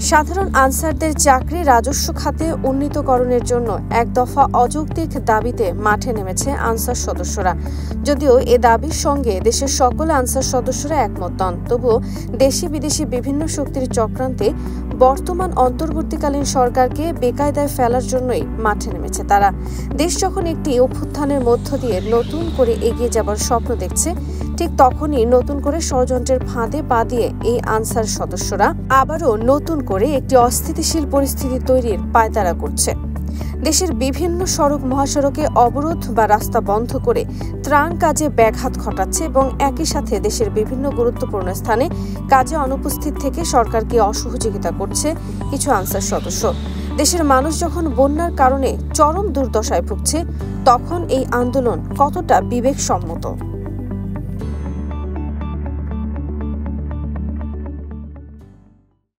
সাধারণ আনসারদের চাকরি রাজস্ব খাতে উন্নীতকরণের জন্য এক দফা অযৌক্তিক দাবিতে মাঠে নেমেছে আনসার সদস্যরা। যদিও এ দাবির সঙ্গে দেশের সকল আনসার সদস্যরা একমত নন, তবুও দেশি বিদেশি বিভিন্ন শক্তির চক্রান্তে বর্তমান অন্তর্বর্তীকালীন সরকারকে বেকায়দায় ফেলার জন্যই মাঠে নেমেছে তারা। দেশ যখন একটি অভ্যুত্থানের মধ্য দিয়ে নতুন করে এগিয়ে যাবার স্বপ্ন দেখছে, ঠিক তখনই নতুন করে ষড়যন্ত্রের ফাঁদে পা দিয়ে এই আনসার সদস্যরা আবারও নতুন করে একটি অস্থিতিশীল পরিস্থিতি তৈরির পায়তারা করছে। দেশের বিভিন্ন সড়ক মহাসড়কে অবরোধ বা রাস্তা বন্ধ করে ত্রাণ কাজে ব্যাঘাত ঘটাচ্ছে এবং একই সাথে দেশের বিভিন্ন গুরুত্বপূর্ণ স্থানে কাজে অনুপস্থিত থেকে সরকারকে অসহযোগিতা করছে কিছু আনসার সদস্য। দেশের মানুষ যখন বন্যার কারণে চরম দুর্দশায় ভুগছে, তখন এই আন্দোলন কতটা বিবেকসম্মত?